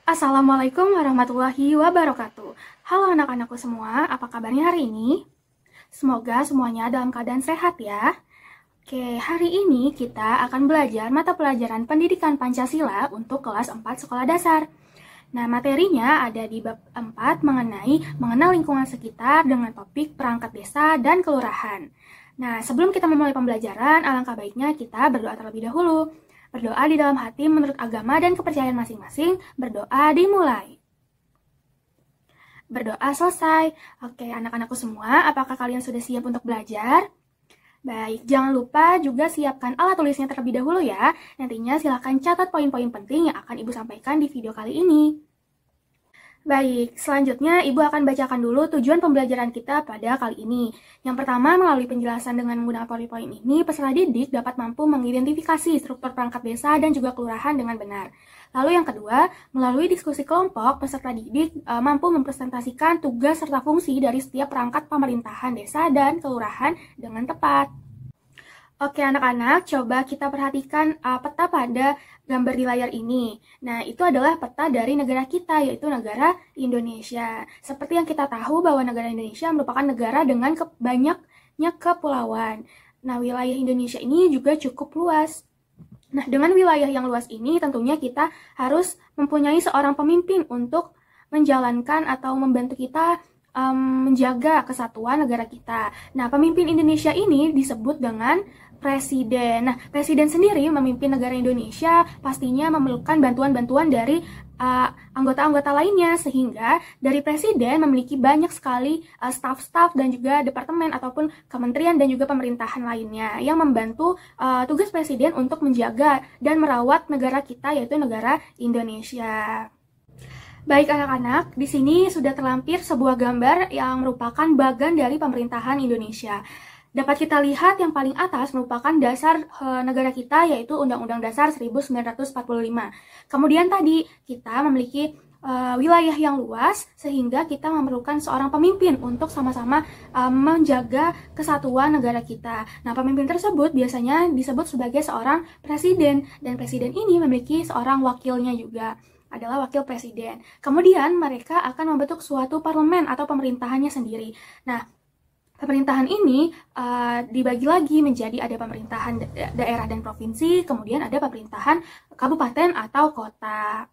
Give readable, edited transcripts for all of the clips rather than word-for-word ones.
Assalamualaikum warahmatullahi wabarakatuh. Halo anak-anakku semua, apa kabarnya hari ini? Semoga semuanya dalam keadaan sehat ya. Oke, hari ini kita akan belajar mata pelajaran Pendidikan Pancasila untuk kelas 4 sekolah dasar. Nah, materinya ada di bab 4 mengenai mengenal lingkungan sekitar dengan topik perangkat desa dan kelurahan. Nah, sebelum kita memulai pembelajaran, alangkah baiknya kita berdoa terlebih dahulu. Berdoa di dalam hati menurut agama dan kepercayaan masing-masing. Berdoa dimulai. Berdoa selesai. Oke, anak-anakku semua, apakah kalian sudah siap untuk belajar? Baik, jangan lupa juga siapkan alat tulisnya terlebih dahulu ya. Nantinya silahkan catat poin-poin penting yang akan Ibu sampaikan di video kali ini. Baik, selanjutnya Ibu akan bacakan dulu tujuan pembelajaran kita pada kali ini. Yang pertama, melalui penjelasan dengan menggunakan poin-poin ini, peserta didik dapat mampu mengidentifikasi struktur perangkat desa dan juga kelurahan dengan benar. Lalu yang kedua, melalui diskusi kelompok, peserta didik mampu mempresentasikan tugas serta fungsi dari setiap perangkat pemerintahan desa dan kelurahan dengan tepat. Oke anak-anak, coba kita perhatikan peta pada gambar di layar ini. Nah, itu adalah peta dari negara kita, yaitu negara Indonesia. Seperti yang kita tahu bahwa negara Indonesia merupakan negara dengan banyaknya kepulauan. Nah, wilayah Indonesia ini juga cukup luas. Nah, dengan wilayah yang luas ini tentunya kita harus mempunyai seorang pemimpin untuk menjalankan atau membantu kita menjaga kesatuan negara kita. Nah, pemimpin Indonesia ini disebut dengan presiden. Nah, presiden sendiri memimpin negara Indonesia pastinya memerlukan bantuan-bantuan dari anggota-anggota lainnya, sehingga dari presiden memiliki banyak sekali staf-staf dan juga departemen ataupun kementerian dan juga pemerintahan lainnya yang membantu tugas presiden untuk menjaga dan merawat negara kita, yaitu negara Indonesia. Baik anak-anak, di sini sudah terlampir sebuah gambar yang merupakan bagan dari pemerintahan Indonesia. Dapat kita lihat yang paling atas merupakan dasar negara kita, yaitu Undang-Undang Dasar 1945. Kemudian tadi kita memiliki wilayah yang luas, sehingga kita memerlukan seorang pemimpin untuk sama-sama menjaga kesatuan negara kita. Nah, pemimpin tersebut biasanya disebut sebagai seorang presiden, dan presiden ini memiliki seorang wakilnya juga, adalah wakil presiden. Kemudian mereka akan membentuk suatu parlemen atau pemerintahannya sendiri. Nah, pemerintahan ini dibagi lagi menjadi ada pemerintahan daerah dan provinsi, kemudian ada pemerintahan kabupaten atau kota.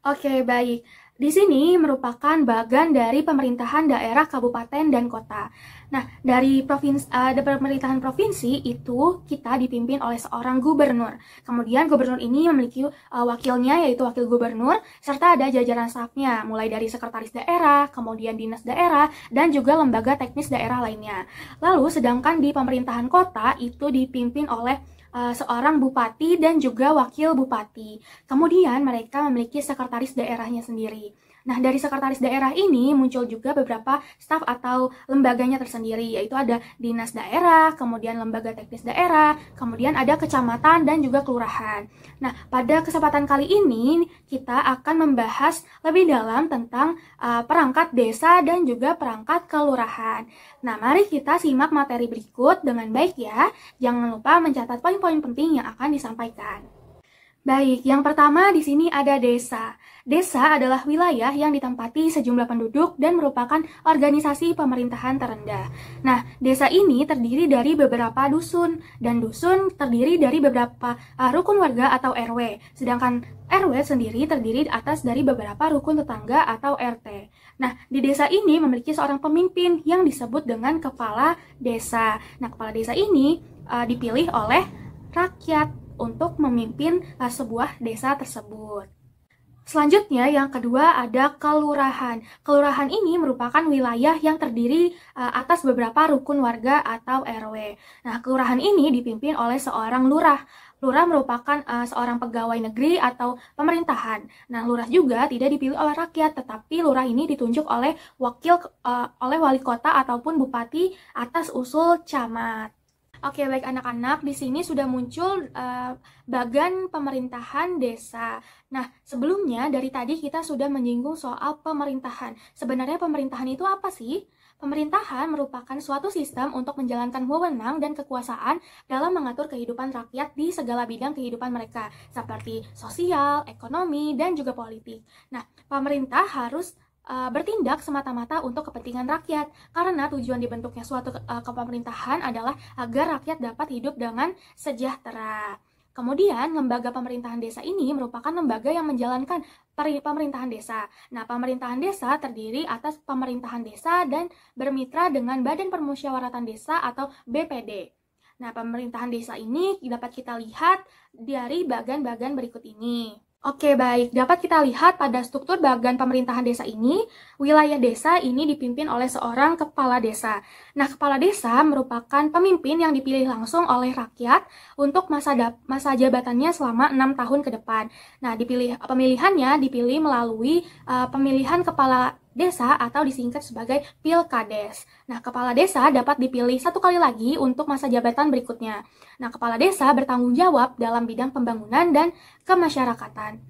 Oke, baik. Di sini merupakan bagan dari pemerintahan daerah, kabupaten, dan kota. Nah, dari pemerintahan provinsi itu kita dipimpin oleh seorang gubernur. Kemudian gubernur ini memiliki wakilnya, yaitu wakil gubernur, serta ada jajaran stafnya, mulai dari sekretaris daerah, kemudian dinas daerah, dan juga lembaga teknis daerah lainnya. Lalu, sedangkan di pemerintahan kota itu dipimpin oleh seorang bupati dan juga wakil bupati. Kemudian mereka memiliki sekretaris daerahnya sendiri. Nah, dari sekretaris daerah ini muncul juga beberapa staf atau lembaganya tersendiri, yaitu ada dinas daerah, kemudian lembaga teknis daerah, kemudian ada kecamatan dan juga kelurahan. Nah, pada kesempatan kali ini kita akan membahas lebih dalam tentang perangkat desa dan juga perangkat kelurahan. Nah, mari kita simak materi berikut dengan baik ya. Jangan lupa mencatat poin-poin penting yang akan disampaikan. Baik, yang pertama di sini ada desa. Desa adalah wilayah yang ditempati sejumlah penduduk dan merupakan organisasi pemerintahan terendah. Nah, desa ini terdiri dari beberapa dusun, dan dusun terdiri dari beberapa rukun warga atau RW. Sedangkan RW sendiri terdiri atas dari beberapa rukun tetangga atau RT. Nah, di desa ini memiliki seorang pemimpin yang disebut dengan kepala desa. Nah, kepala desa ini dipilih oleh rakyat untuk memimpin sebuah desa tersebut. Selanjutnya yang kedua ada kelurahan. Kelurahan ini merupakan wilayah yang terdiri atas beberapa rukun warga atau RW. Nah, kelurahan ini dipimpin oleh seorang lurah. Lurah merupakan seorang pegawai negeri atau pemerintahan. Nah, lurah juga tidak dipilih oleh rakyat, tetapi lurah ini ditunjuk oleh oleh wali kota ataupun bupati atas usul camat. Oke, baik anak-anak, di sini sudah muncul bagan pemerintahan desa. Nah, sebelumnya dari tadi kita sudah menyinggung soal pemerintahan. Sebenarnya pemerintahan itu apa sih? Pemerintahan merupakan suatu sistem untuk menjalankan wewenang dan kekuasaan dalam mengatur kehidupan rakyat di segala bidang kehidupan mereka, seperti sosial, ekonomi, dan juga politik. Nah, pemerintah harus bertindak semata-mata untuk kepentingan rakyat, karena tujuan dibentuknya suatu kepemerintahan adalah agar rakyat dapat hidup dengan sejahtera. Kemudian, lembaga pemerintahan desa ini merupakan lembaga yang menjalankan pemerintahan desa. Nah, pemerintahan desa terdiri atas pemerintahan desa dan bermitra dengan Badan Permusyawaratan Desa atau BPD. Nah, pemerintahan desa ini dapat kita lihat dari bagian-bagian berikut ini. Oke, baik. Dapat kita lihat pada struktur bagian pemerintahan desa ini, wilayah desa ini dipimpin oleh seorang kepala desa. Nah, kepala desa merupakan pemimpin yang dipilih langsung oleh rakyat untuk masa jabatannya selama 6 tahun ke depan. Nah, pemilihannya dipilih melalui pemilihan kepala desa atau disingkat sebagai Pilkades. Nah, kepala desa dapat dipilih 1 kali lagi untuk masa jabatan berikutnya. Nah, kepala desa bertanggung jawab dalam bidang pembangunan dan kemasyarakatan.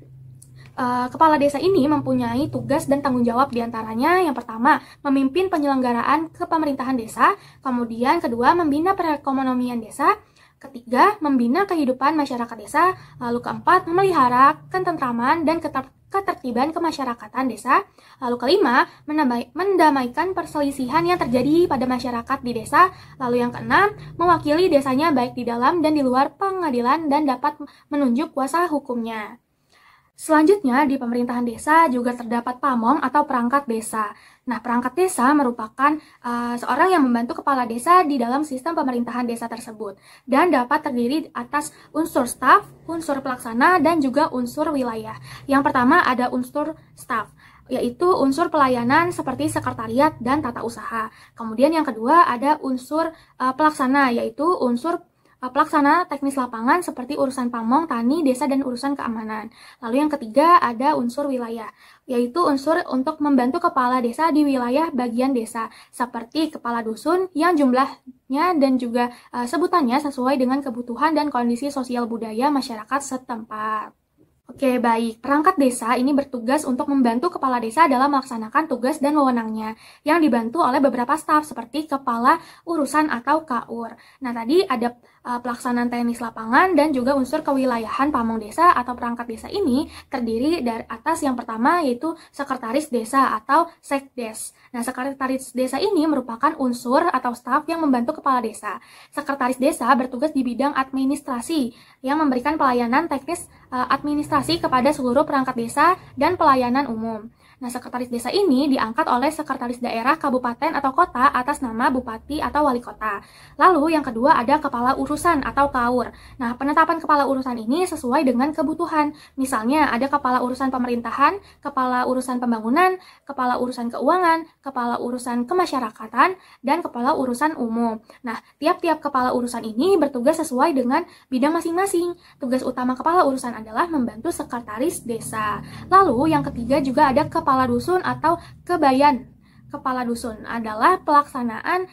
Kepala desa ini mempunyai tugas dan tanggung jawab diantaranya yang pertama, memimpin penyelenggaraan kepemerintahan desa, kemudian kedua, membina perekonomian desa, ketiga, membina kehidupan masyarakat desa, lalu keempat, memelihara ketentraman dan ketertiban kemasyarakatan desa, lalu kelima, mendamaikan perselisihan yang terjadi pada masyarakat di desa, lalu yang keenam, mewakili desanya baik di dalam dan di luar pengadilan dan dapat menunjuk kuasa hukumnya. Selanjutnya, di pemerintahan desa juga terdapat pamong atau perangkat desa. Nah, perangkat desa merupakan seorang yang membantu kepala desa di dalam sistem pemerintahan desa tersebut dan dapat terdiri atas unsur staf, unsur pelaksana, dan juga unsur wilayah. Yang pertama ada unsur staf, yaitu unsur pelayanan seperti sekretariat dan tata usaha. Kemudian yang kedua ada unsur pelaksana, yaitu unsur pelaksana teknis lapangan seperti urusan pamong, tani, desa, dan urusan keamanan. Lalu yang ketiga ada unsur wilayah, yaitu unsur untuk membantu kepala desa di wilayah bagian desa, seperti kepala dusun yang jumlahnya dan juga sebutannya sesuai dengan kebutuhan dan kondisi sosial budaya masyarakat setempat. Oke, baik. Perangkat desa ini bertugas untuk membantu kepala desa dalam melaksanakan tugas dan wewenangnya, yang dibantu oleh beberapa staf seperti kepala urusan atau KUR. Nah, tadi ada pelaksanaan teknis lapangan dan juga unsur kewilayahan pamong desa atau perangkat desa ini terdiri dari atas yang pertama yaitu sekretaris desa atau sekdes. Nah, sekretaris desa ini merupakan unsur atau staf yang membantu kepala desa. Sekretaris desa bertugas di bidang administrasi yang memberikan pelayanan teknis administrasi kepada seluruh perangkat desa dan pelayanan umum. Nah, sekretaris desa ini diangkat oleh sekretaris daerah, kabupaten, atau kota atas nama bupati atau wali kota. Lalu yang kedua ada kepala urusan atau KUR. Nah, penetapan kepala urusan ini sesuai dengan kebutuhan. Misalnya ada kepala urusan pemerintahan, kepala urusan pembangunan, kepala urusan keuangan, kepala urusan kemasyarakatan, dan kepala urusan umum. Nah, tiap-tiap kepala urusan ini bertugas sesuai dengan bidang masing-masing. Tugas utama kepala urusan adalah membantu sekretaris desa. Lalu yang ketiga juga ada kepala dusun atau kebayan. Kepala dusun adalah pelaksanaan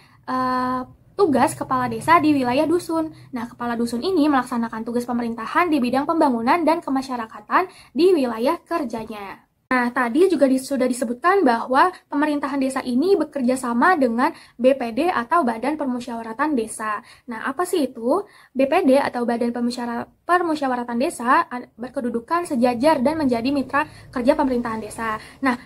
tugas kepala desa di wilayah dusun. Nah, kepala dusun ini melaksanakan tugas pemerintahan di bidang pembangunan dan kemasyarakatan di wilayah kerjanya. Nah, tadi juga sudah disebutkan bahwa pemerintahan desa ini bekerja sama dengan BPD atau Badan Permusyawaratan Desa. Nah, apa sih itu? BPD atau Badan Permusyawaratan Desa berkedudukan sejajar dan menjadi mitra kerja pemerintahan desa. Nah,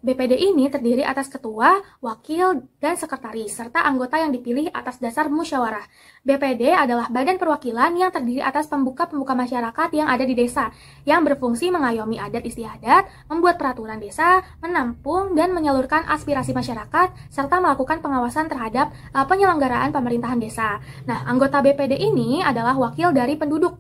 BPD ini terdiri atas ketua, wakil, dan sekretaris, serta anggota yang dipilih atas dasar musyawarah. BPD adalah badan perwakilan yang terdiri atas pembuka-pembuka masyarakat yang ada di desa, yang berfungsi mengayomi adat istiadat, membuat peraturan desa, menampung dan menyalurkan aspirasi masyarakat, serta melakukan pengawasan terhadap penyelenggaraan pemerintahan desa. Nah, anggota BPD ini adalah wakil dari penduduk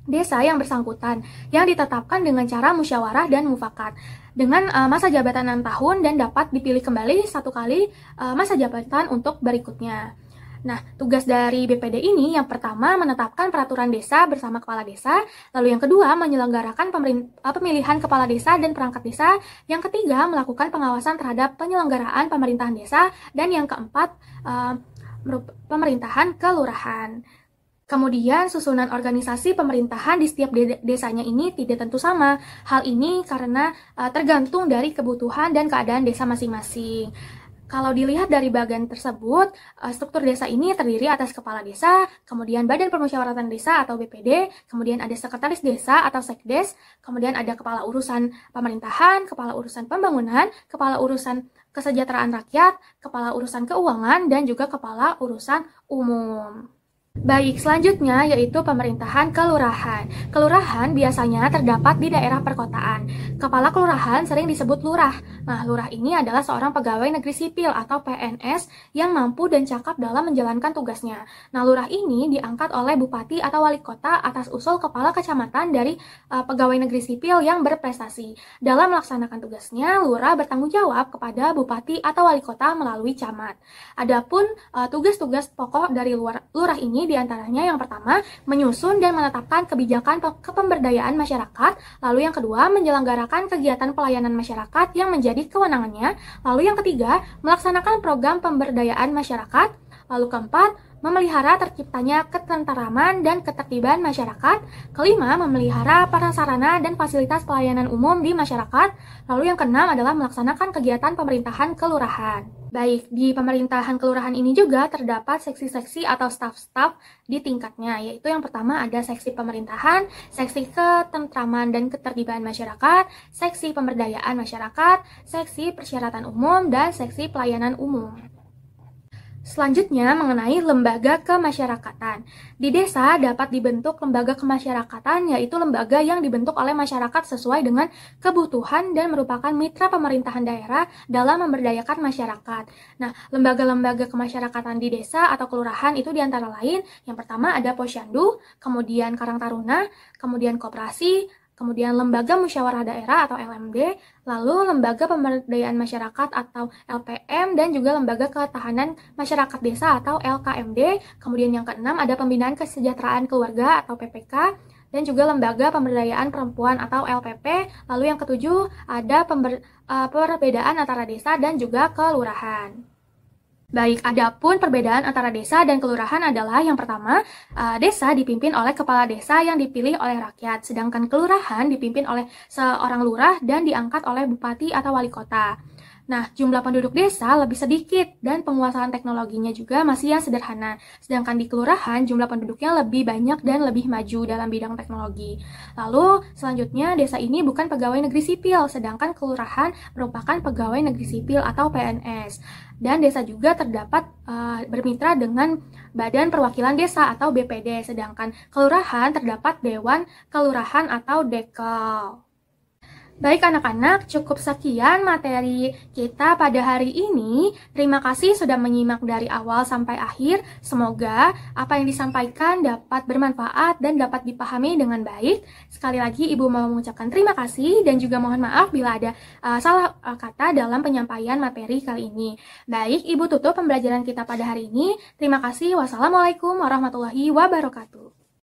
desa yang bersangkutan, yang ditetapkan dengan cara musyawarah dan mufakat dengan masa jabatan 6 tahun dan dapat dipilih kembali 1 kali masa jabatan untuk berikutnya. Nah, tugas dari BPD ini yang pertama menetapkan peraturan desa bersama kepala desa, lalu yang kedua menyelenggarakan pemilihan kepala desa dan perangkat desa, yang ketiga melakukan pengawasan terhadap penyelenggaraan pemerintahan desa, dan yang keempat pemerintahan kelurahan. Kemudian susunan organisasi pemerintahan di setiap desanya ini tidak tentu sama. Hal ini karena tergantung dari kebutuhan dan keadaan desa masing-masing. Kalau dilihat dari bagian tersebut, struktur desa ini terdiri atas kepala desa, kemudian Badan Permusyawaratan Desa atau BPD, kemudian ada sekretaris desa atau sekdes, kemudian ada kepala urusan pemerintahan, kepala urusan pembangunan, kepala urusan kesejahteraan rakyat, kepala urusan keuangan, dan juga kepala urusan umum. Baik, selanjutnya yaitu pemerintahan kelurahan. Kelurahan biasanya terdapat di daerah perkotaan. Kepala kelurahan sering disebut lurah. Nah, lurah ini adalah seorang pegawai negeri sipil atau PNS yang mampu dan cakap dalam menjalankan tugasnya. Nah, lurah ini diangkat oleh bupati atau wali kota atas usul kepala kecamatan dari pegawai negeri sipil yang berprestasi. Dalam melaksanakan tugasnya, lurah bertanggung jawab kepada bupati atau wali kota melalui camat. Adapun tugas-tugas pokok dari lurah ini diantaranya yang pertama, menyusun dan menetapkan kebijakan kepemberdayaan masyarakat, lalu yang kedua, menyelenggarakan kegiatan pelayanan masyarakat yang menjadi kewenangannya, lalu yang ketiga, melaksanakan program pemberdayaan masyarakat, lalu keempat, memelihara terciptanya ketenteraman dan ketertiban masyarakat. Kelima, memelihara prasarana dan fasilitas pelayanan umum di masyarakat. Lalu yang keenam adalah melaksanakan kegiatan pemerintahan kelurahan. Baik, di pemerintahan kelurahan ini juga terdapat seksi-seksi atau staf-staf di tingkatnya, yaitu yang pertama ada seksi pemerintahan, seksi ketentraman dan ketertiban masyarakat, seksi pemberdayaan masyarakat, seksi persyaratan umum, dan seksi pelayanan umum. Selanjutnya, mengenai lembaga kemasyarakatan. Di desa dapat dibentuk lembaga kemasyarakatan, yaitu lembaga yang dibentuk oleh masyarakat sesuai dengan kebutuhan dan merupakan mitra pemerintahan daerah dalam memberdayakan masyarakat. Nah, lembaga-lembaga kemasyarakatan di desa atau kelurahan itu diantara lain, yang pertama ada Posyandu, kemudian Karang Taruna, kemudian Koperasi, kemudian Lembaga Musyawarah Daerah atau LMD, lalu Lembaga Pemberdayaan Masyarakat atau LPM, dan juga Lembaga Ketahanan Masyarakat Desa atau LKMD. Kemudian yang keenam ada Pembinaan Kesejahteraan Keluarga atau PPK, dan juga Lembaga Pemberdayaan Perempuan atau LPP. Lalu yang ketujuh ada perbedaan antara desa dan juga kelurahan. Baik, adapun perbedaan antara desa dan kelurahan adalah yang pertama, desa dipimpin oleh kepala desa yang dipilih oleh rakyat, sedangkan kelurahan dipimpin oleh seorang lurah dan diangkat oleh bupati atau wali kota. Nah, jumlah penduduk desa lebih sedikit dan penguasaan teknologinya juga masih yang sederhana. Sedangkan di kelurahan jumlah penduduknya lebih banyak dan lebih maju dalam bidang teknologi. Lalu selanjutnya desa ini bukan pegawai negeri sipil, sedangkan kelurahan merupakan pegawai negeri sipil atau PNS. Dan desa juga terdapat bermitra dengan Badan Perwakilan Desa atau BPD, sedangkan kelurahan terdapat Dewan Kelurahan atau Dekel. Baik anak-anak, cukup sekian materi kita pada hari ini. Terima kasih sudah menyimak dari awal sampai akhir. Semoga apa yang disampaikan dapat bermanfaat dan dapat dipahami dengan baik. Sekali lagi Ibu mau mengucapkan terima kasih dan juga mohon maaf bila ada salah kata dalam penyampaian materi kali ini. Baik, Ibu tutup pembelajaran kita pada hari ini. Terima kasih. Wassalamualaikum warahmatullahi wabarakatuh.